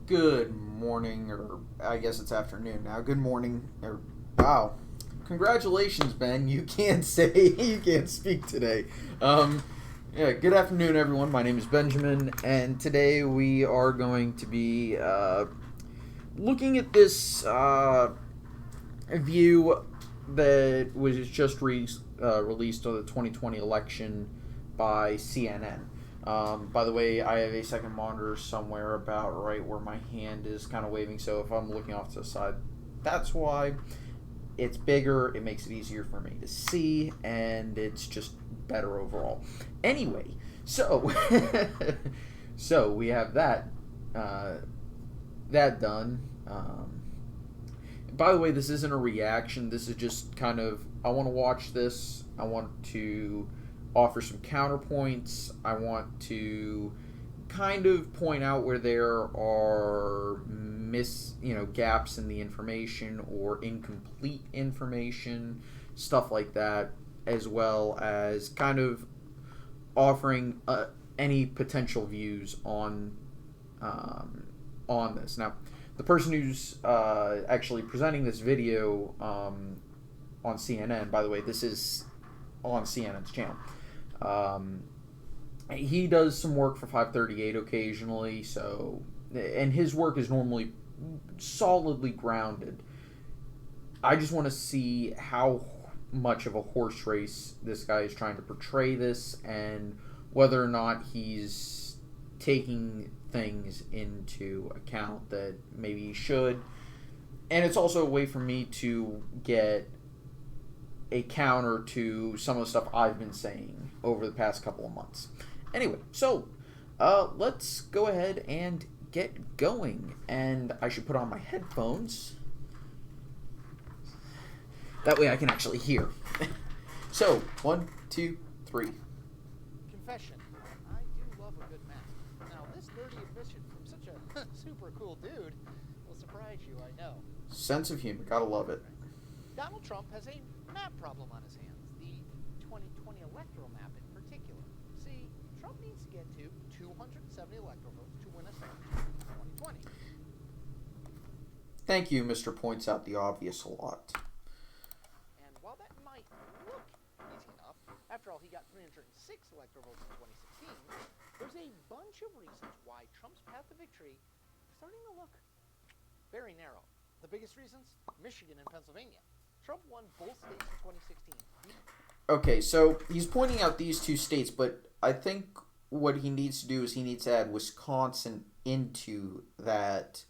Good morning, or I guess it's afternoon now. Good morning, or wow. Congratulations, Ben. You can't say, you can't speak today. Um, yeah, good afternoon, everyone. My name is Benjamin, and today we are going to be looking at this view that was just released on the 2020 election by CNN. By the way, I have a second monitor somewhere about right where my hand is kind of waving, so if I'm looking off to the side, that's why. It's bigger, it makes it easier for me to see, and it's just better overall. Anyway, so so we have uh, that done. By the way, this isn't a reaction. This is just kind of, I want to watch this. I want to offer some counterpoints. I want to kind of point out where there are gaps in the information or incomplete information, stuff like that, as well as kind of offering any potential views on this. Now, the person who's actually presenting this video on CNN, by the way, this is on CNN's channel. He does some work for 538 occasionally, so, and his work is normally solidly grounded. I just want to see how much of a horse race this guy is trying to portray this, and whether or not he's taking things into account that maybe he should. And it's also a way for me to get a counter to some of the stuff I've been saying over the past couple of months. Anyway, so let's go ahead and get going. And I should put on my headphones. That way I can actually hear. So, 1, 2, 3. Confession. I do love a good map. Now, this nerdy admission from such a super cool dude will surprise you, I know. Sense of humor. Gotta love it. Donald Trump has a map problem on his hands. The 2020 electoral map in particular. See, Trump needs to get to 270 electoral votes to win a second term in 2020. Thank you, Mr. Points Out the Obvious a lot. And while that might look easy enough, after all, he got 306 electoral votes in 2016, there's a bunch of reasons why Trump's path to victory is starting to look very narrow. The biggest reasons? Michigan and Pennsylvania. Trump won both states in 2016. Okay, so he's pointing out these two states, but I think what he needs to do is he needs to add Wisconsin into that,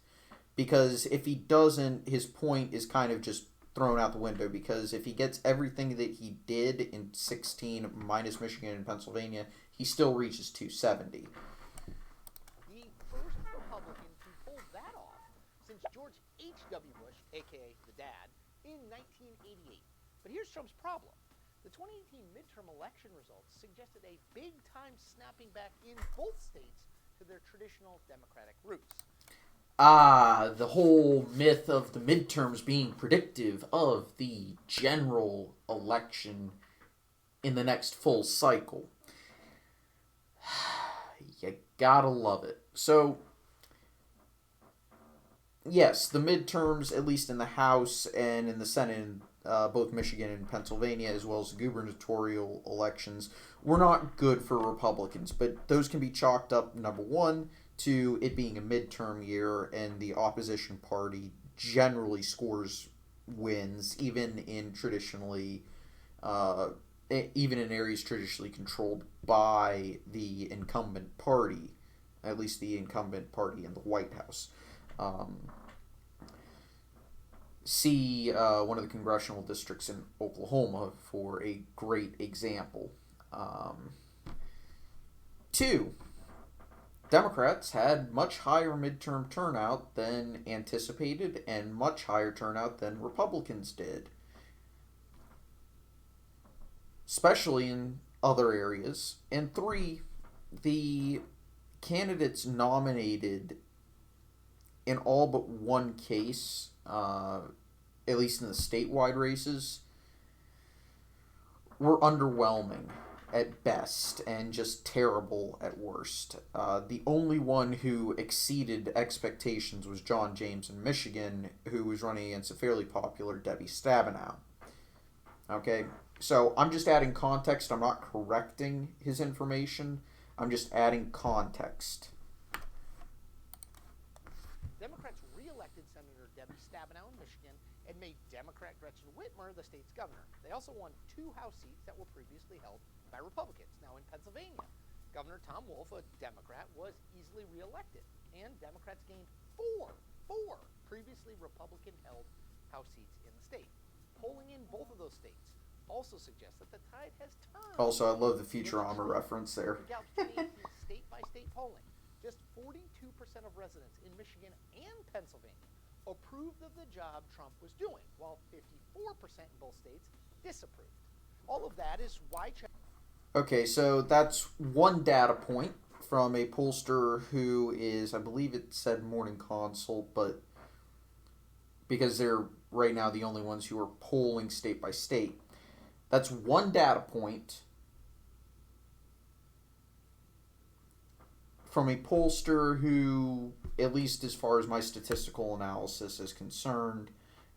because if he doesn't, his point is kind of just thrown out the window, because if he gets everything that he did in 16 minus Michigan and Pennsylvania, he still reaches 270. The first Republican to pull that off since George H.W. Bush, a.k.a. the dad, in 1988. But here's Trump's problem. The 2018 midterm election results suggested a big-time snapping back in both states to their traditional Democratic roots. Ah, the whole myth of the midterms being predictive of the general election in the next full cycle. You gotta love it. So, yes, the midterms, at least in the House and in the Senate, in both Michigan and Pennsylvania, as well as the gubernatorial elections, were not good for Republicans. But those can be chalked up, number one, to it being a midterm year, and the opposition party generally scores wins, even in areas traditionally controlled by the incumbent party, at least the incumbent party in the White House. See one of the congressional districts in Oklahoma for a great example. Two, Democrats had much higher midterm turnout than anticipated and much higher turnout than Republicans did, especially in other areas. And three, the candidates nominated in all but one case, at least in the statewide races, were underwhelming. at best and just terrible at worst. The only one who exceeded expectations was John James in Michigan, who was running against a fairly popular Debbie Stabenow. Okay, so I'm just adding context. I'm not correcting his information. I'm just adding context. Democrats re-elected Senator Debbie Stabenow in Michigan and made Democrat Gretchen Whitmer the state's governor. They also won 2 House seats that were previously held by Republicans. Now in Pennsylvania, Governor Tom Wolf, a Democrat, was easily re-elected, and Democrats gained four previously Republican-held House seats in the state. Polling in both of those states also suggests that the tide has turned. Also, I love the Futurama reference there. State-by-state polling, just 42% of residents in Michigan and Pennsylvania approved of the job Trump was doing, while 54% in both states disapproved. All of that is why... Okay, so that's one data point from a pollster who is, I believe it said Morning Consult, but because they're right now the only ones who are polling state by state. That's one data point from a pollster who, at least as far as my statistical analysis is concerned,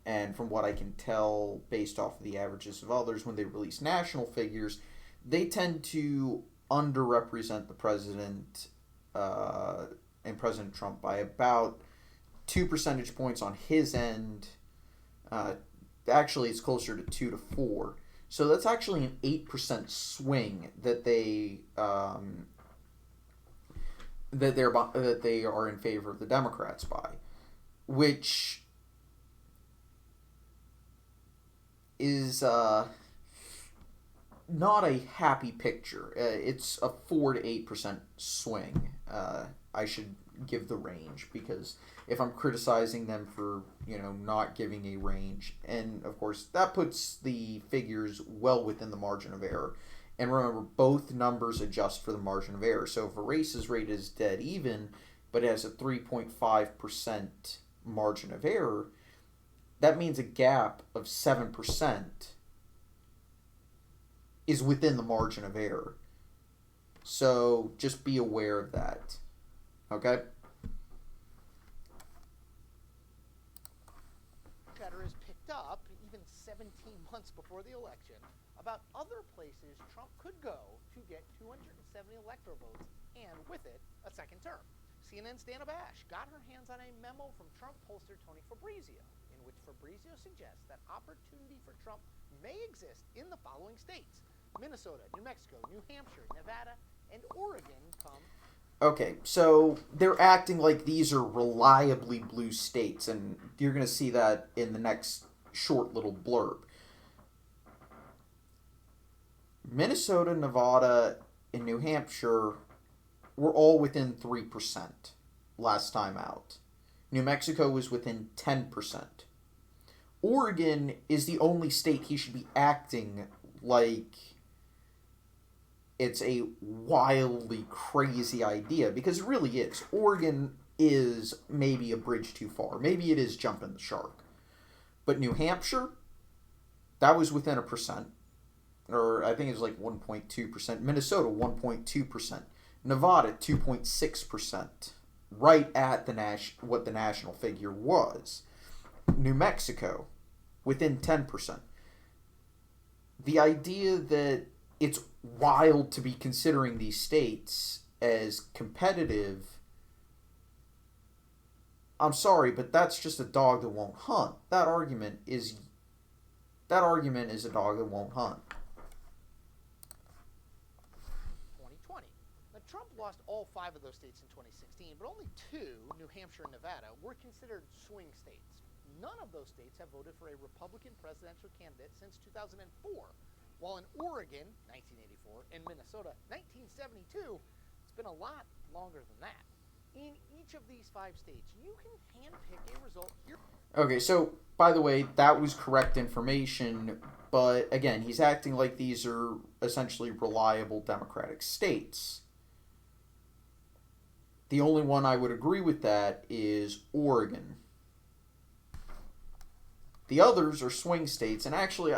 and from what I can tell based off of the averages of others when they release national figures, they tend to underrepresent the president and President Trump by about 2 percentage points on his end. Actually, it's closer to 2 to 4. So that's actually an 8% swing that they are in favor of the Democrats by, which is not a happy picture. It's a 4 to 8% swing. I should give the range, because if I'm criticizing them for, not giving a range, and of course that puts the figures well within the margin of error. And remember, both numbers adjust for the margin of error. So if a race is rated as dead even, but it has a 3.5% margin of error, that means a gap of 7% is within the margin of error. So just be aware of that. Okay? Chatter is picked up, even 17 months before the election, about other places Trump could go to get 270 electoral votes, and with it, a second term. CNN's Dana Bash got her hands on a memo from Trump pollster Tony Fabrizio, in which Fabrizio suggests that opportunity for Trump may exist in the following states: Minnesota, New Mexico, New Hampshire, Nevada, and Oregon come. Okay, so they're acting like these are reliably blue states, and you're going to see that in the next short little blurb. Minnesota, Nevada, and New Hampshire were all within 3% last time out. New Mexico was within 10%. Oregon is the only state he should be acting like it's a wildly crazy idea, because it really is. Oregon is maybe a bridge too far. Maybe it is jumping the shark. But New Hampshire, that was within 1%. Or I think it was like 1.2%. Minnesota, 1.2%. Nevada, 2.6%. Right at what the national figure was. New Mexico, within 10%. The idea that it's wild to be considering these states as competitive, I'm sorry, but that's just a dog that won't hunt. That argument is a dog that won't hunt. 2020. Now, Trump lost all 5 of those states in 2016, but only 2, New Hampshire and Nevada, were considered swing states. None of those states have voted for a Republican presidential candidate since 2004. While in Oregon, 1984, and Minnesota, 1972, it's been a lot longer than that. In each of these 5 states, you can handpick a result here. Okay, so, by the way, that was correct information, but again, he's acting like these are essentially reliable Democratic states. The only one I would agree with that is Oregon. The others are swing states, and actually,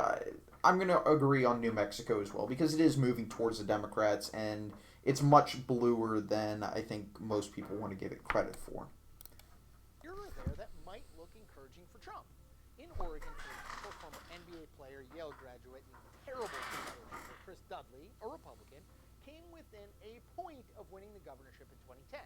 I'm going to agree on New Mexico as well, because it is moving towards the Democrats, and it's much bluer than I think most people want to give it credit for. Here or there that might look encouraging for Trump. In Oregon, for example, former NBA player, Yale graduate, and terrible for Chris Dudley, a Republican, came within a point of winning the governorship in 2010.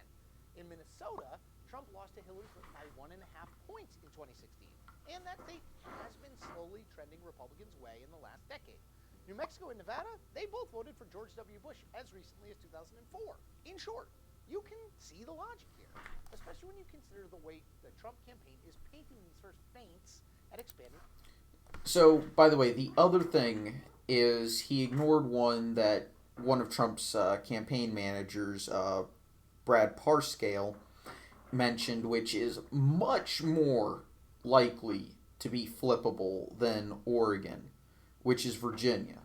In Minnesota, Trump lost to Hillary Clinton by 1.5 points in 2016, and that state has been slowly trending Republicans' way in the last decade. New Mexico and Nevada, they both voted for George W. Bush as recently as 2004. In short, you can see the logic here, especially when you consider the way the Trump campaign is painting these first feints at expanding. So, by the way, the other thing is he ignored one that one of Trump's campaign managers, Brad Parscale, mentioned, which is much more likely to be flippable than Oregon, which is Virginia.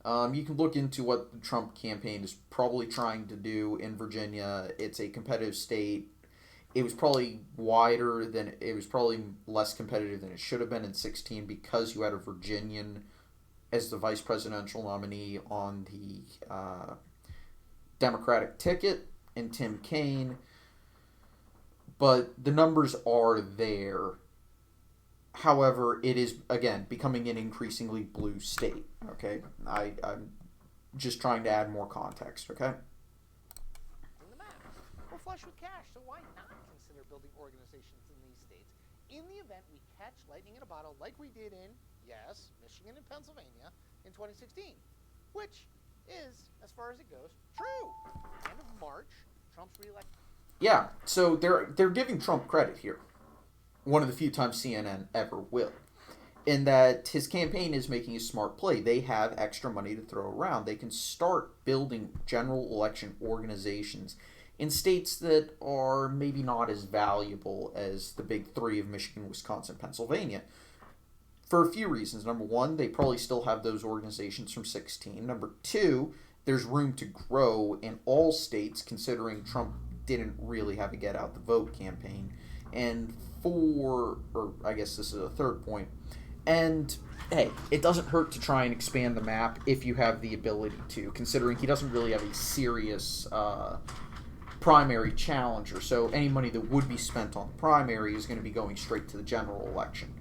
You can look into what the Trump campaign is probably trying to do in Virginia. It's a competitive state. It was probably less competitive than it should have been in 2016, because you had a Virginian as the vice presidential nominee on the Democratic ticket in Tim Kaine. But the numbers are there. However, it is, again, becoming an increasingly blue state. Okay? I'm just trying to add more context, okay? The map. We're flush with cash, so why not consider building organizations in these states in the event we catch lightning in a bottle like we did in, yes, Michigan and Pennsylvania in 2016, which is, as far as it goes, true. End of March, Trump's reelection. Yeah, so they're giving Trump credit here. One of the few times CNN ever will. In that his campaign is making a smart play. They have extra money to throw around. They can start building general election organizations in states that are maybe not as valuable as the big three of Michigan, Wisconsin, Pennsylvania. For a few reasons. Number one, they probably still have those organizations from 2016. Number two, there's room to grow in all states, considering Trump didn't really have a get out the vote campaign. And four, or I guess this is a third point, and hey, it doesn't hurt to try and expand the map if you have the ability to, considering he doesn't really have a serious primary challenger, so any money that would be spent on the primary is going to be going straight to the general election.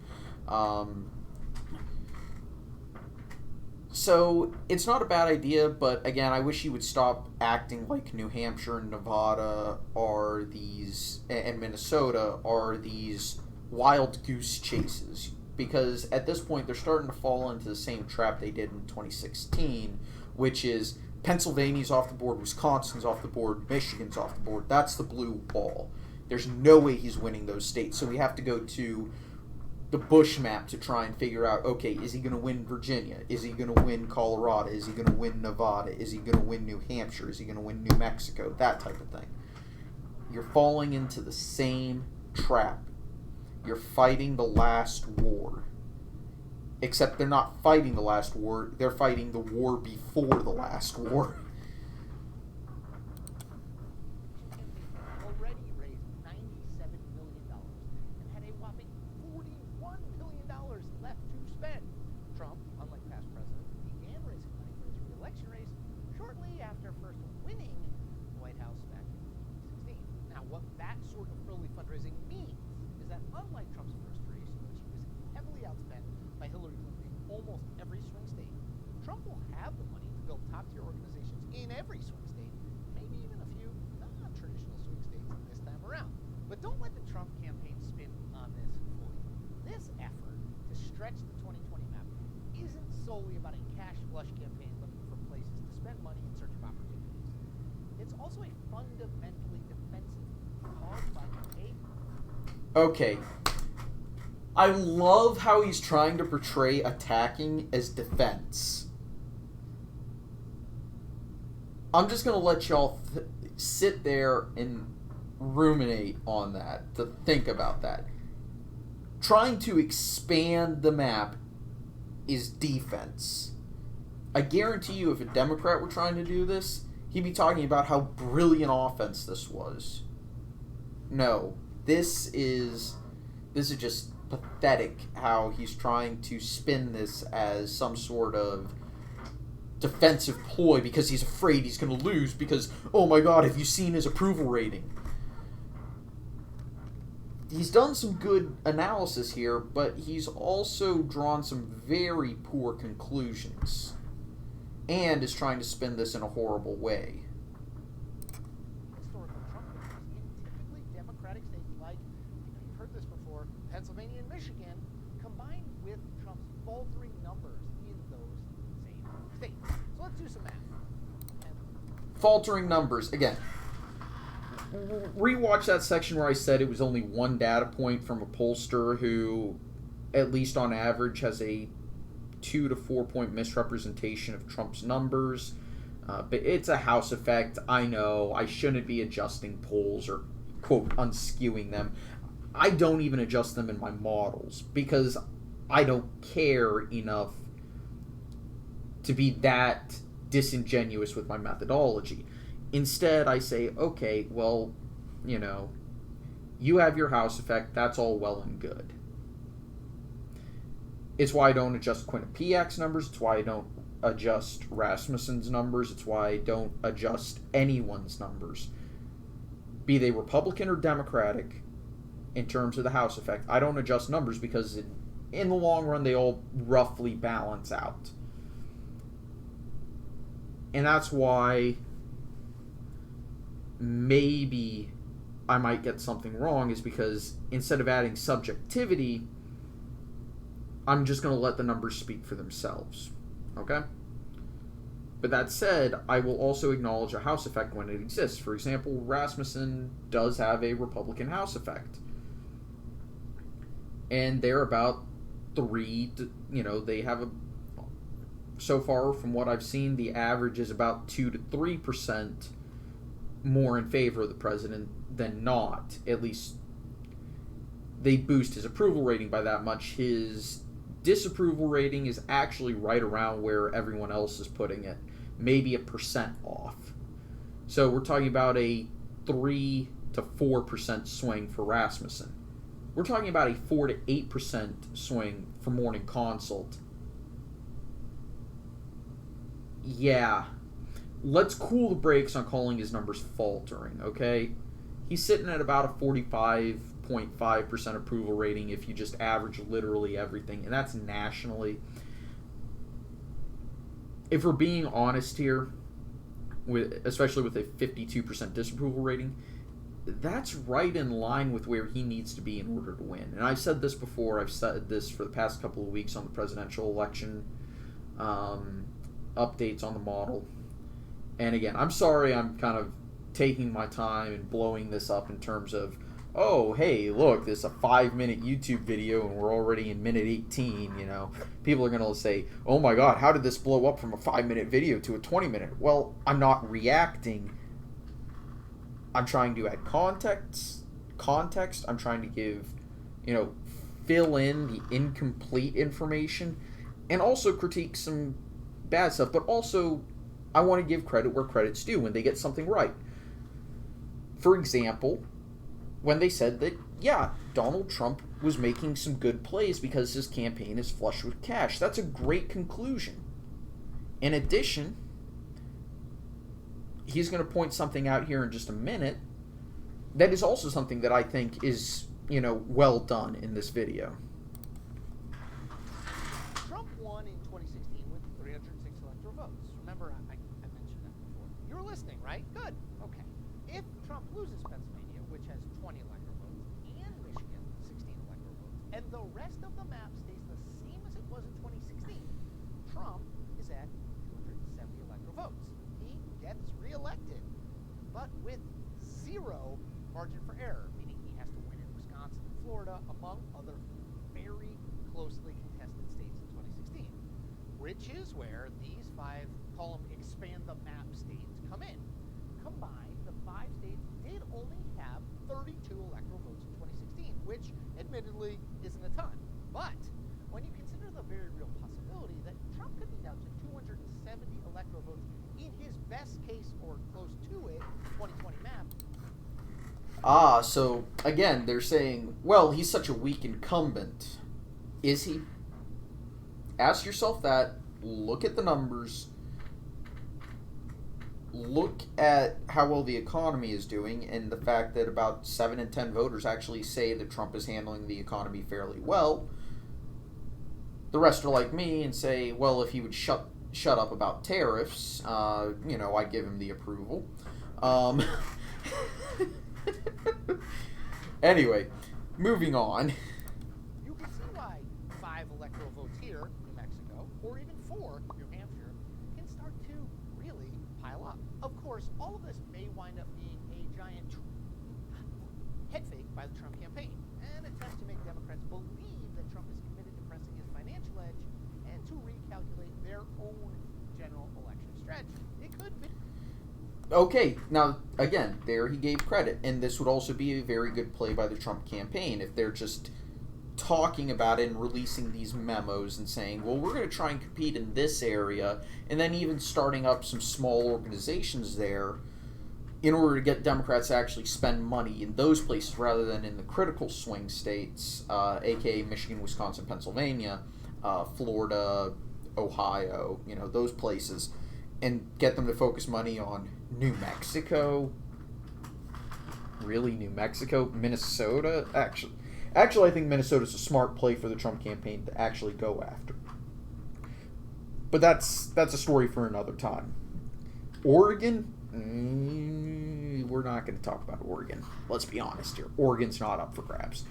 So it's not a bad idea, but again, I wish he would stop acting like New Hampshire and Nevada are these, and Minnesota are these wild goose chases. Because at this point, they're starting to fall into the same trap they did in 2016, which is Pennsylvania's off the board, Wisconsin's off the board, Michigan's off the board. That's the blue ball. There's no way he's winning those states, so we have to go to the Bush map to try and figure out, okay, is he going to win Virginia? Is he going to win Colorado? Is he going to win Nevada? Is he going to win New Hampshire? Is he going to win New Mexico? That type of thing. You're falling into the same trap. You're fighting the last war. Except they're not fighting the last war, they're fighting the war before the last war. Already raised $97 million and had a whopping $41 million left to spend. Trump, unlike past presidents, began raising money for his re-election race shortly after first winning the White House back in 2016. Now, what that sort of early fundraising means is that unlike Trump's first race, in which he was heavily outspent by Hillary Clinton in almost every swing state, Trump will have the money to build top-tier organizations in every swing state, maybe even a few non-traditional swing states this time around. But don't let the Trump campaign spin on this for you. This effort to stretch the 2020 map isn't solely about a cash flush campaign looking for places to spend money in search of opportunities. It's also a fundamentally defensive caused by a... Okay. I love how he's trying to portray attacking as defense. I'm just going to let y'all sit there and ruminate on that, to think about that. Trying to expand the map is defense. I guarantee you if a Democrat were trying to do this, he'd be talking about how brilliant offense this was. No, this is just pathetic how he's trying to spin this as some sort of defensive ploy because he's afraid he's going to lose because, oh my god, have you seen his approval rating? He's done some good analysis here, but he's also drawn some very poor conclusions and is trying to spin this in a horrible way. Historical Trump voters in typically Democratic states like, you've heard this before, Pennsylvania and Michigan, combined with Trump's faltering numbers in those same states. So let's do some math. Faltering numbers, again. Rewatch that section where I said it was only one data point from a pollster who, at least on average, has a 2 to 4 point misrepresentation of Trump's numbers. But it's a house effect. I know I shouldn't be adjusting polls or, quote, unskewing them. I don't even adjust them in my models because I don't care enough to be that disingenuous with my methodology. Instead, I say, okay, well, you have your house effect. That's all well and good. It's why I don't adjust Quinnipiac's numbers. It's why I don't adjust Rasmussen's numbers. It's why I don't adjust anyone's numbers. Be they Republican or Democratic, in terms of the house effect, I don't adjust numbers because in the long run, they all roughly balance out. And that's why maybe I might get something wrong, is because instead of adding subjectivity, I'm just going to let the numbers speak for themselves. Okay? But that said, I will also acknowledge a house effect when it exists. For example, Rasmussen does have a Republican house effect. And they're about they have a, so far from what I've seen, the average is about 2 to 3% more in favor of the president than not. At least they boost his approval rating by that much. His disapproval rating is actually right around where everyone else is putting it, maybe 1% off. So we're talking about a 3 to 4% swing for Rasmussen. We're talking about a 4 to 8% swing for Morning Consult. Yeah. Let's cool the brakes on calling his numbers faltering, okay? He's sitting at about a 45.5% approval rating if you just average literally everything, and that's nationally. If we're being honest here, especially with a 52% disapproval rating, that's right in line with where he needs to be in order to win. And I've said this before. I've said this for the past couple of weeks on the presidential election updates on the model. And again, I'm sorry I'm kind of taking my time and blowing this up in terms of, oh, hey, look, this is a 5-minute YouTube video and we're already in minute 18, People are going to say, oh my god, how did this blow up from a 5-minute video to a 20-minute? Well, I'm not reacting. I'm trying to add context. I'm trying to give, fill in the incomplete information and also critique some bad stuff, but also I want to give credit where credit's due when they get something right. For example, when they said that, yeah, Donald Trump was making some good plays because his campaign is flush with cash. That's a great conclusion. In addition, he's going to point something out here in just a minute that is also something that I think is, well done in this video. Trump won in 2016 with 306 electoral votes. Remember, I mentioned that before. You were listening, right? Good. Okay. If Trump loses Pennsylvania, which has 20 electoral votes, and Michigan, 16 electoral votes, and the rest of the map stays the same as it was in 2016, Trump is at 270 electoral votes. He gets reelected, but with 0 margin for error, meaning he has to win in Wisconsin and Florida, among other very closely contested states in 2016, which is where these 5 column expand the map states come in. Combined, the 5 states did only have 32 electoral votes in 2016, which admittedly isn't a ton. But when you consider the very real possibility that Trump could be down to 270 electoral votes in his best case or close to it 2020 map, So again, they're saying, well, he's such a weak incumbent. Is he? Ask yourself that. Look at the numbers. Look at how well the economy is doing, and the fact that about 7 in 10 voters actually say that Trump is handling the economy fairly well. The rest are like me and say, well, if he would shut up about tariffs, I'd give him the approval. Um, anyway, moving on. You can see why 5 electoral votes here, New Mexico, or even 4, New Hampshire, can start to really pile up. Of course, all of this may wind up being a giant head fake by the Trump campaign, and a test to make Democrats believe that Trump is committed to pressing his financial edge and to recalculate their own general election strategy. It could be. Okay, now, again, there he gave credit, and this would also be a very good play by the Trump campaign if they're just talking about it and releasing these memos and saying, well, we're going to try and compete in this area, and then even starting up some small organizations there in order to get Democrats to actually spend money in those places rather than in the critical swing states, aka Michigan, Wisconsin, Pennsylvania, Florida, Ohio, those places, and get them to focus money on New Mexico. Really, New Mexico? Minnesota? Actually, I think Minnesota's a smart play for the Trump campaign to actually go after. But that's a story for another time. Oregon? We're not going to talk about Oregon. Let's be honest here. Oregon's not up for grabs.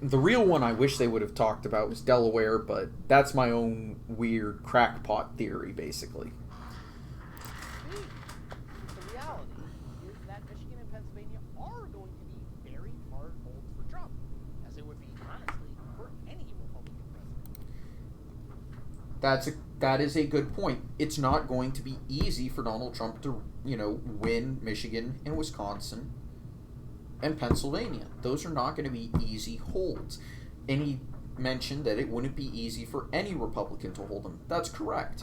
The real one I wish they would have talked about was Delaware, but that's my own weird crackpot theory, basically. The reality is that Michigan and Pennsylvania are going to be very hard holds for Trump, as it would be, honestly, for any Republican president. That is a good point. It's not going to be easy for Donald Trump to, win Michigan and Wisconsin and Pennsylvania. Those are not going to be easy holds. And he mentioned that it wouldn't be easy for any Republican to hold them. That's correct.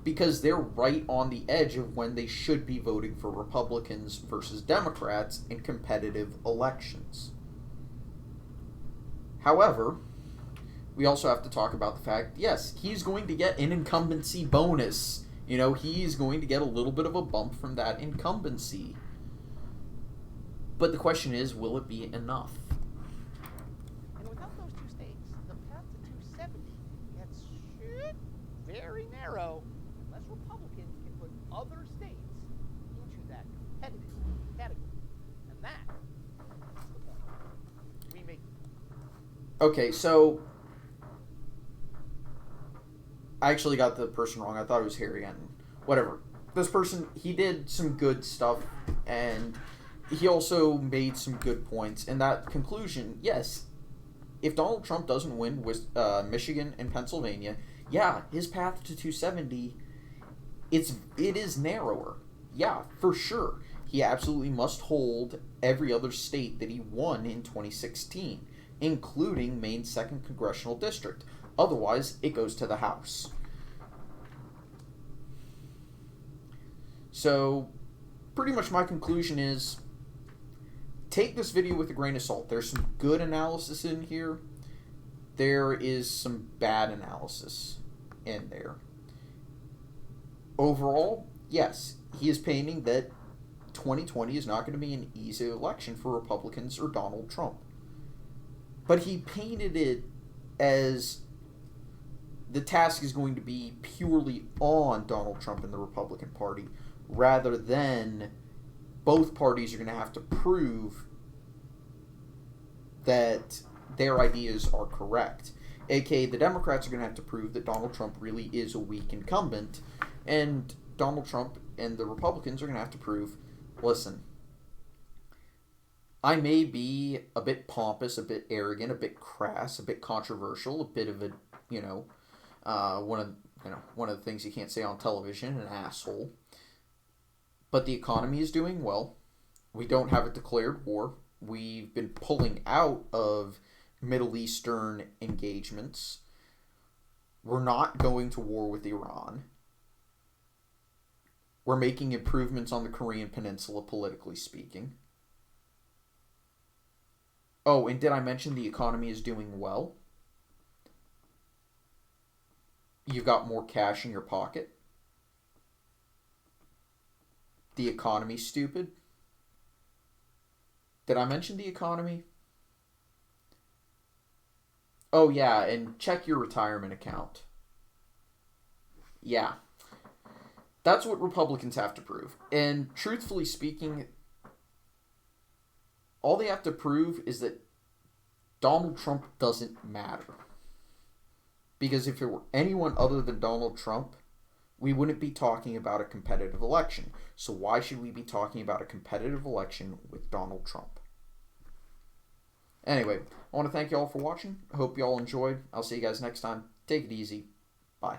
Because they're right on the edge of when they should be voting for Republicans versus Democrats in competitive elections. However, we also have to talk about the fact, yes, he's going to get an incumbency bonus. He's going to get a little bit of a bump from that incumbency. But the question is, will it be enough? And without those 2 states, the path to 270 gets very narrow unless Republicans can put other states into that competitive category. And that's the point. We make. Okay, so I actually got the person wrong. I thought it was Harry Enton. Whatever. This person, he did some good stuff, and he also made some good points. And that conclusion, yes, if Donald Trump doesn't win with Michigan and Pennsylvania, yeah, his path to 270, it is narrower. Yeah, for sure. He absolutely must hold every other state that he won in 2016, including Maine's 2nd Congressional District. Otherwise, it goes to the House. So, pretty much my conclusion is, take this video with a grain of salt. There's some good analysis in here. There is some bad analysis in there. Overall, yes, he is painting that 2020 is not going to be an easy election for Republicans or Donald Trump. But he painted it as the task is going to be purely on Donald Trump and the Republican Party, rather than both parties are going to have to prove that their ideas are correct. AKA, the Democrats are going to have to prove that Donald Trump really is a weak incumbent, and Donald Trump and the Republicans are going to have to prove, listen, I may be a bit pompous, a bit arrogant, a bit crass, a bit controversial, a bit of a, one of the things you can't say on television, an asshole. But the economy is doing well. We don't have a declared war. We've been pulling out of Middle Eastern engagements. We're not going to war with Iran. We're making improvements on the Korean Peninsula, politically speaking. Oh, and did I mention the economy is doing well? You've got more cash in your pocket. The economy's stupid. Did I mention the economy? Oh, yeah, and check your retirement account. Yeah, that's what Republicans have to prove. And truthfully speaking, all they have to prove is that Donald Trump doesn't matter. Because if it were anyone other than Donald Trump, we wouldn't be talking about a competitive election. So why should we be talking about a competitive election with Donald Trump? Anyway, I want to thank you all for watching. I hope you all enjoyed. I'll see you guys next time. Take it easy. Bye.